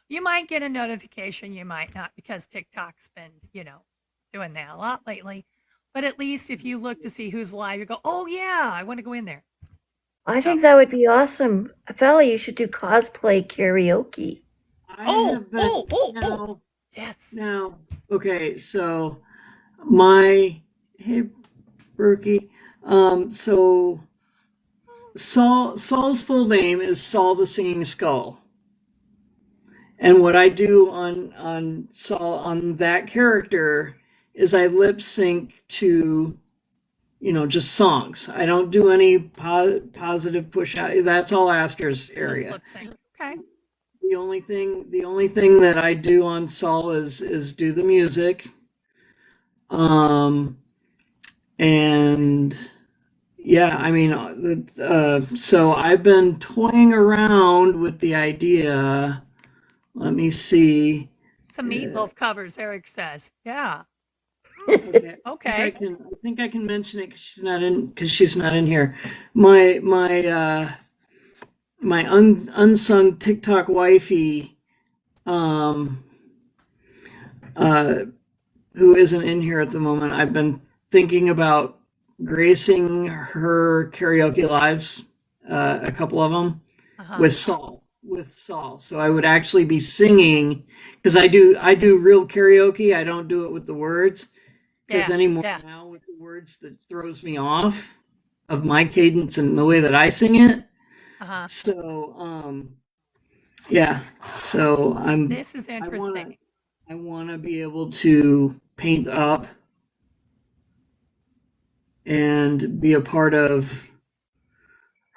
you might get a notification, you might not, because TikTok's been doing that a lot lately. But at least if you look to see who's live, you go, oh yeah, I want to go in there. I think that would be awesome. Fally, you should do cosplay karaoke. Yes. Now, okay, so hey, Berkey. So Saul's full name is Saul the Singing Skull. And what I do on Saul, on that character, is I lip sync to, just songs. I don't do any positive push out. That's all Aster's area. Just lip sync. Okay. The only thing that I do on Saul is do the music. And yeah, I mean, so I've been toying around with the idea. Let me see. Some meatloaf covers, Eric says. Yeah. Okay. Okay. I think I can mention it because she's not in here. My unsung TikTok wifey, who isn't in here at the moment. I've been thinking about gracing her karaoke lives, a couple of them, with Saul. So I would actually be singing, because I do real karaoke. I don't do it with the words, because anymore now with the words, that throws me off of my cadence and the way that I sing it. So yeah. So This is interesting. I want to be able to paint up and be a part of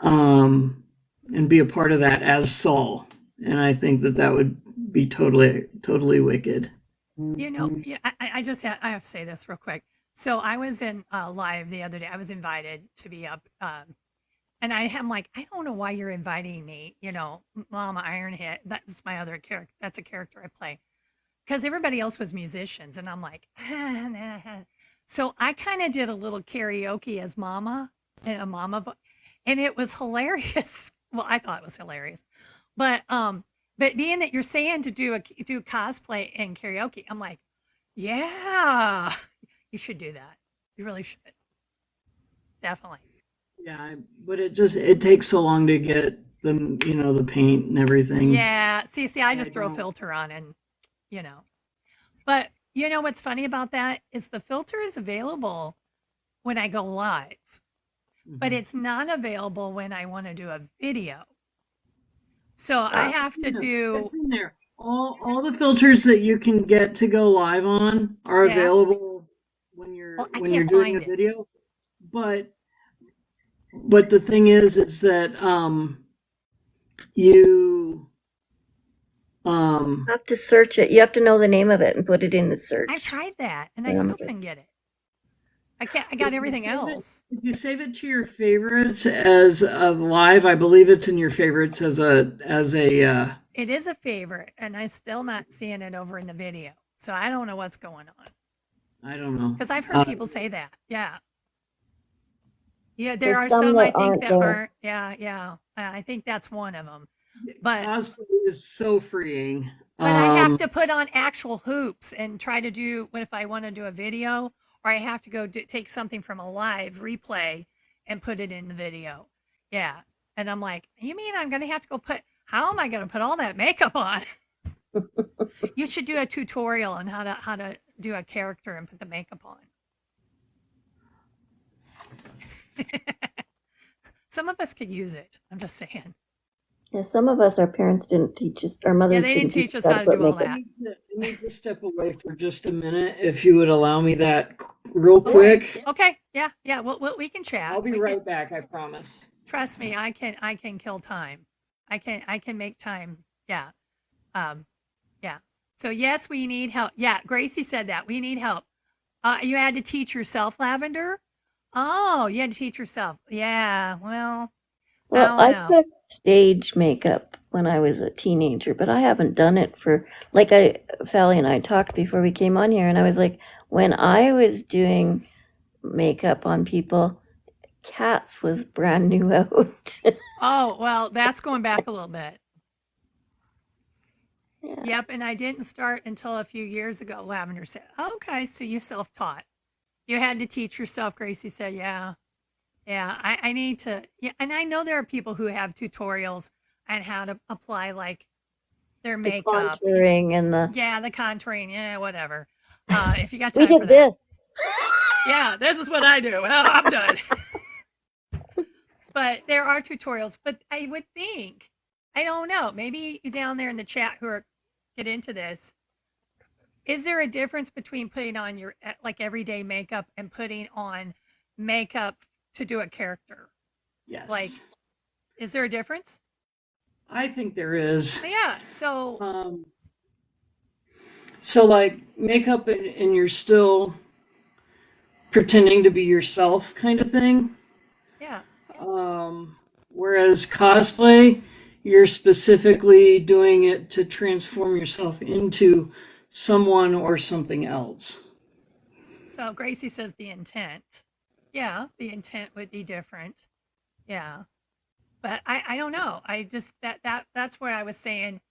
that as Saul, and I think that would be totally wicked. Yeah, I have to say this real quick. So I was in live the other day. I was invited to be up, and I'm like, I don't know why you're inviting me. Mama Ironhead. That's my other character. That's a character I play, because everybody else was musicians, and I'm like, so I kind of did a little karaoke as Mama, and a Mama, and it was hilarious. Well, I thought it was hilarious, but being that you're saying to do cosplay and karaoke, I'm like, yeah, you should do that. You really should. Definitely. Yeah, but it takes so long to get the paint and everything. Yeah. See, I just throw a filter on, and But what's funny about that is the filter is available when I go live, but it's not available when I want to do a video. So I have to do. It's in there. All the filters that you can get to go live on are available when you're doing a video. But the thing is that you have to search it. You have to know the name of it and put it in the search. I tried that, and I still couldn't get it. I got everything else. If you save it to your favorites as live, I believe it's in your favorites as a. It is a favorite, and I'm still not seeing it over in the video. So I don't know what's going on. I don't know. Because I've heard people say that. Yeah. Yeah, there are There's some some I that think aren't that there. aren't. Yeah, yeah. I think that's one of them. But Cosplay is so freeing. I have to put on actual hoops and try to do what if I want to do a video, or I have to go take something from a live replay and put it in the video. Yeah. And I'm like, you mean I'm going to have to go how am I going to put all that makeup on? You should do a tutorial on how to do a character and put the makeup on. Some of us could use it. I'm just saying. Yeah, some of us, our parents didn't teach us, our Yeah, mothers they didn't didn't teach us how how to to put do all makeup. that. I need to step away for just a minute, if you would allow me that real Oh, quick. okay. Yeah, yeah. Well, we can chat. I'll be We right can, back, I promise. trust me, I can kill time. I can make time. Yeah. Um, yeah. So yes, we need help. Yeah, Gracie said that. We need help. You had to teach yourself, Lavender? Oh, you had to teach yourself. Yeah. Well, I Well, don't I know. took stage makeup when I was a teenager, but I haven't done it for, Fally and I talked before we came on here, and I was like, when I was doing makeup on people, Cats was brand new out. Oh, well, that's going back a little bit. Yeah. Yep, and I didn't start until a few years ago, Lavender said. Okay, so you self-taught. You had to teach yourself, Gracie said. Yeah. Yeah, I need to. Yeah, and I know there are people who have tutorials on how to apply like their The makeup. contouring and the. Yeah, the contouring. Yeah, whatever. If you got We time for did that. this. Yeah, this is what I do. Well, I'm done. But there are tutorials. But I would think, I don't know, maybe you down there in the chat who are get into this. Is there a difference between putting on your like everyday makeup and putting on makeup to do a character? Yes. Like, is there a difference? I think there is. Yeah. So So like makeup and you're still pretending to be yourself kind of thing. yeah. Whereas cosplay, you're specifically doing it to transform yourself into someone or something else. So Gracie says the intent. Yeah, the intent would be different. Yeah. But I don't know. I just that's where I was saying,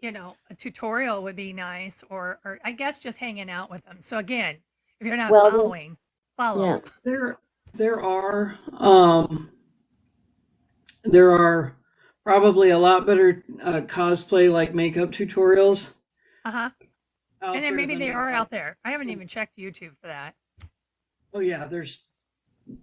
a tutorial would be nice or I guess just hanging out with them. So again, if you're not Well, following, follow. yeah. There are probably a lot better cosplay like makeup tutorials Uh-huh. out And then there maybe than they there are are. out there. I haven't even checked YouTube for that. Oh yeah, there's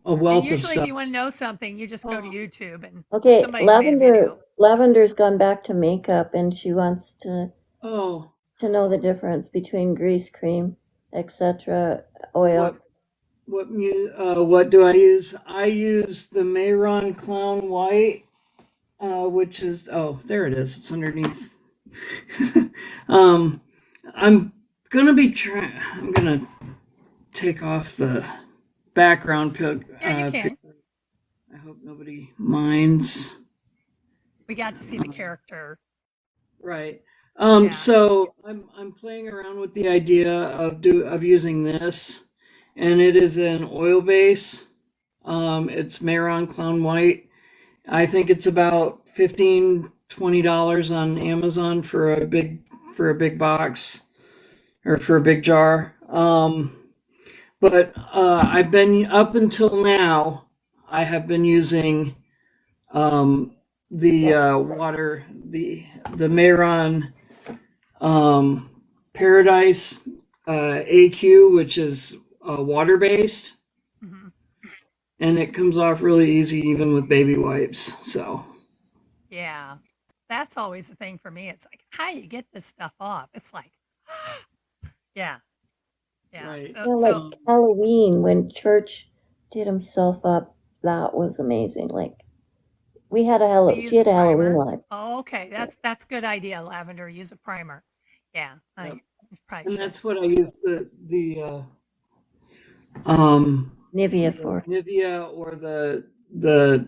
a And wealth of usually if stuff. you want to know something, you just go to YouTube and Okay, somebody's made a video. Lavender's gone back to makeup, and she wants to Oh, know the difference between grease cream, etc., oil. what do I use? I use the Mayron Clown White, which is there it is. It's underneath. um, I'm I'm gonna take off the background pic. Yeah, you can. I hope nobody minds. We got to see the character. Right. Yeah. So I'm playing around with the idea of using this, and it is an oil base. It's Mayron Clown White. I think it's about $15-20 on Amazon for a big box or for a big jar. But I've been up until now. I have been using the water, the Mayron Paradise AQ, which is water based, Hmm. and it comes off really easy even with baby wipes. So Yeah. That's always the thing for me. It's like, how do you get this stuff off? It's like, yeah. Yeah. right. Yeah, So like Halloween when Church did himself up, that was amazing. Like we had so she use a had a Halloween primer. live. Oh, okay. That's a good idea, Lavender. Use a primer. Yeah. Yep. I probably And should. that's what I use the Nivea the for. Nivea or the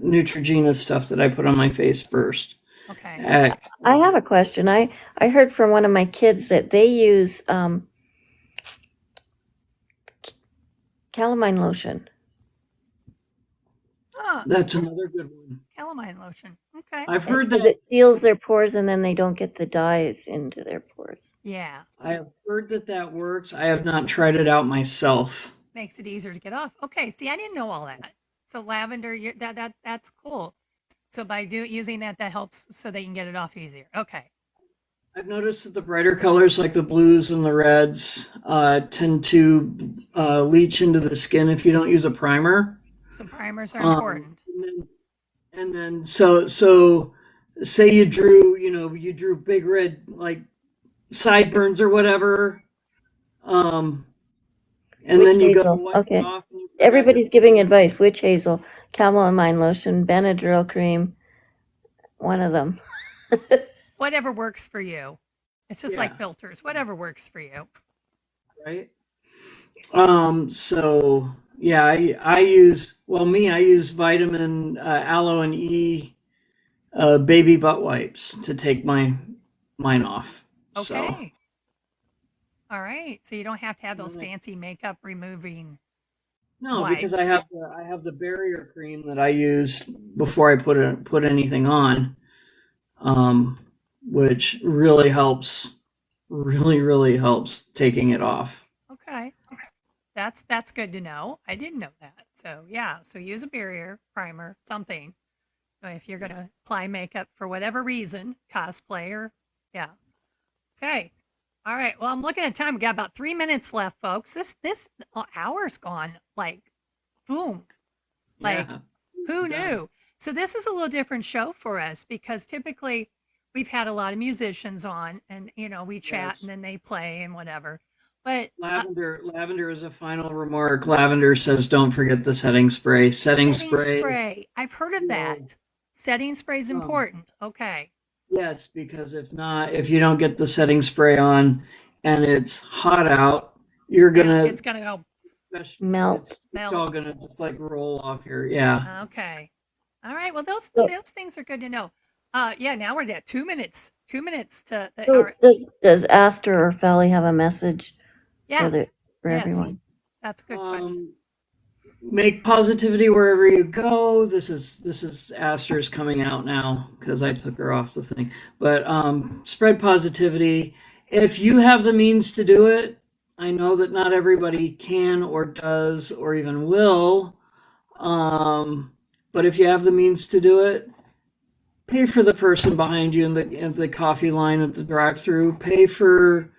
Neutrogena stuff that I put on my face first. Okay. I have a question. I heard from one of my kids that they use calamine lotion. Oh, That's another good one. calamine lotion. Okay. I've heard Because that. it seals their pores and then they don't get the dyes into their pores. Yeah. I have heard that works. I have not tried it out myself. Makes it easier to get off. Okay. See, I didn't know all that. So lavender, that's cool. So by using that, that helps so they can get it off easier. Okay. I've noticed that the brighter colors, like the blues and the reds, tend to leach into the skin if you don't use a primer. So primers are Um, important. and then so say you drew big red like sideburns or whatever, and Witch then you go to hazel. wipe it Okay. off. And you forgot Everybody's giving advice. Witch hazel, calamine lotion, Benadryl cream. One of them. Whatever works for you. It's just like Yeah, filters. Whatever works for you. right. So yeah, I use vitamin aloe and E baby butt wipes to take mine off. So Okay. All right. So you don't have to have those fancy makeup removing no, because wipes. I have the barrier cream that I use before I put anything on, um, which really helps taking it off. Okay. That's good to know. I didn't know that. So yeah, so use a barrier primer, something. If you're gonna apply makeup for whatever reason, cosplay or yeah. Okay. All right. Well, I'm looking at time. We got about 3 minutes left, folks. This hour's gone like boom. Like Yeah, who done. knew? So this is a little different show for us because typically we've had a lot of musicians on and we chat and Yes. then they play and whatever. But Lavender is a final remark. Lavender says, "Don't forget the setting spray. Setting setting spray, spray. I've heard of you know, that. Setting spray is um, important. Okay. yes, because if you don't get the setting spray on and it's hot out, you're Yeah, gonna, it's gonna go Melt. it's melt. all gonna just like roll off here. Yeah. Okay. All right. Well, those So, those things are good to know. Yeah. Now we're at 2 minutes. 2 minutes to so our does Aster or Fally have a message for yeah. for Yes, everyone? that's a good question. Um, make positivity wherever you go. This is Aster's coming out now because I took her off the thing. But spread positivity. If you have the means to do it, I know that not everybody can or does or even will. Um, but if you have the means to do it, pay for the person behind you in the coffee line at the drive-through. Pay for,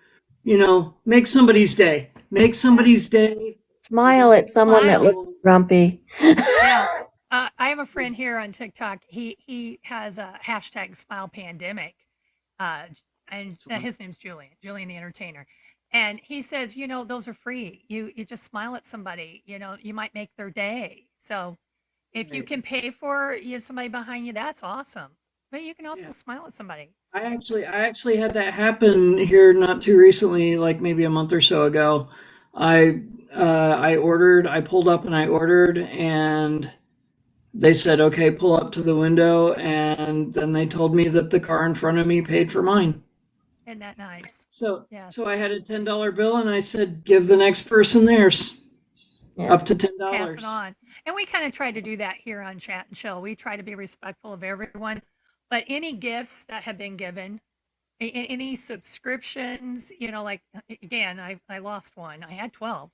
make somebody's day. Make Yeah. somebody's day. You're Smile gonna at get someone that looks Smile. smile. grumpy. Yeah. I have a friend here on TikTok. He has a hashtag Smile Pandemic, uh, and his name's Julian, Julian the Entertainer, and he says, those are free. You just smile at somebody. You might make their day. So if you Right. can pay for somebody behind you, that's awesome. But you can also Yeah. smile at somebody. I actually had that happen here not too recently, like maybe a month or so ago. I pulled up and I ordered, and they said, "Okay, pull up to the window," and then they told me that the car in front of me paid for mine. Isn't that nice? So Yes. I had a $10 bill, and I said, "Give the next person theirs, Yeah. up to ten Pass it dollars." on. And we kind of try to do that here on Chat and Chill. We try to be respectful of everyone. But any gifts that have been given, any subscriptions, like again, I lost one. I had 12.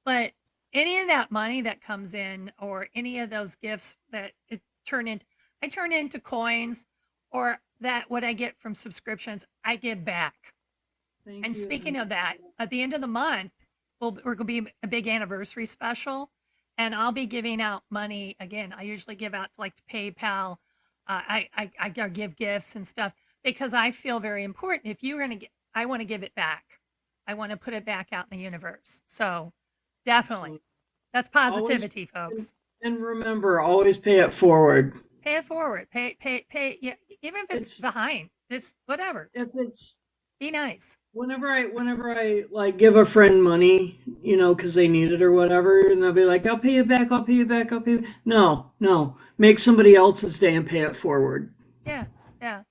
But any of that money that comes in or any of those gifts that I turn into coins or that what I get from subscriptions, I give back. Thank And you. speaking of that, at the end of the month, we're going to be a big anniversary special, and I'll be giving out money again. I usually give out to like to PayPal. I give gifts and stuff because I feel very important. If you're going to get, I want to give it back. I want to put it back out in the universe. So definitely, Absolutely. that's Always, positivity, and, folks. and remember, always pay it forward. Pay it forward. Pay. Yeah, even if it's It's behind, just whatever. if it's Be nice. whenever I like give a friend money, because they need it or whatever, and they'll be like, "I'll pay you back. I'll pay you back. I'll pay you." No, no, make somebody else's day and pay it forward. Yeah, yeah.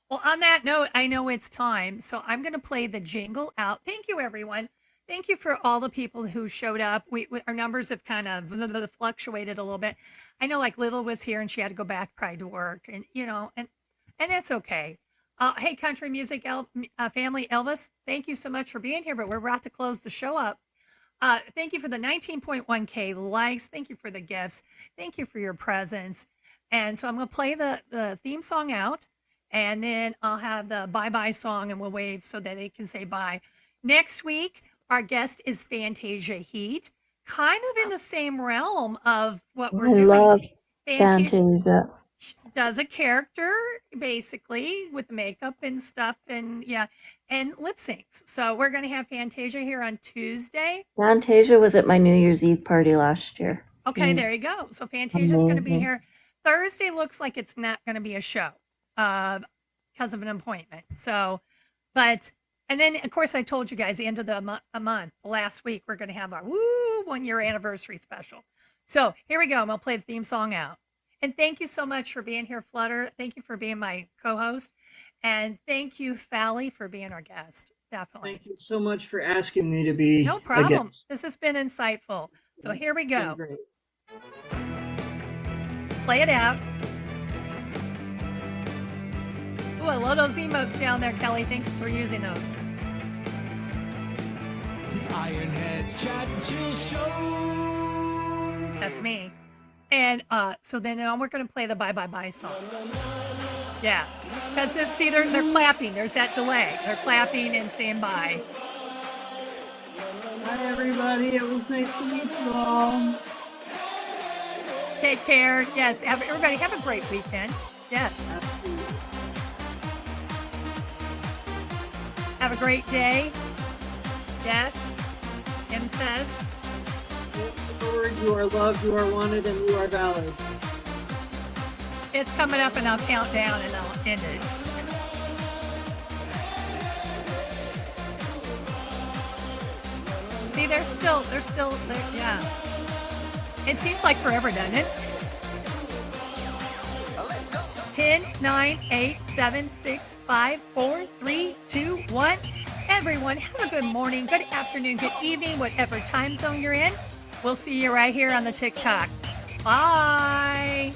Well, on that note, I know it's time, so I'm going to play the jingle out. Thank you, everyone. Thank you for all the people who showed up. Our numbers have kind of fluctuated a little bit. I know, like Little was here and she had to go back probably to work, and and that's okay. Hey, country music family, Elvis, thank you so much for being here. But we're about to close the show up. Thank you for the 19.1K likes. Thank you for the gifts. Thank you for your presence. And so I'm going to play the theme song out, and then I'll have the bye bye song, and we'll wave so that they can say bye. Next week, our guest is Fantasia Heat, kind of in the same realm of what we're I doing. love Fantasia Fantasia. does a character basically with makeup and stuff, and yeah, and lip syncs. So we're going to have Fantasia here on Tuesday. Fantasia was at my New Year's Eve party last year. Okay, there you go. So Fantasia's going to be Amazing. here. Thursday looks like it's not going to be a show because of an appointment. So, but, and then of course I told you guys the end of a month, last week, we're going to have our 1 year anniversary special. So here we go. I'm going to play the theme song out. And thank you so much for being here, Flutter. Thank you for being my co-host. And thank you, Fally, for being our guest. Definitely. Thank you so much for asking me to be No a problem. guest. This has been insightful. So here we It's been go. great. Play it out. Ooh, I love those emotes down there, Kelly. Thanks for using those. The Ironhead Chat Jill Show. That's me. And so then now we're going to play the bye bye bye song. Yeah, because see, they're clapping. There's that delay. They're clapping and saying bye. Hi, everybody. It was nice to meet you all. Take care. Yes, everybody have a great weekend. Yes. Have a great day. Yes. Kim says. You are loved, you are wanted, and you are valid. It's coming up and I'll count down and I'll end it. See, yeah. It seems like forever, doesn't it? 10, 9, 8, 7, 6, 5, 4, 3, 2, 1. Everyone, have a good morning, good afternoon, good evening, whatever time zone you're in. We'll see you right here on the TikTok. Bye.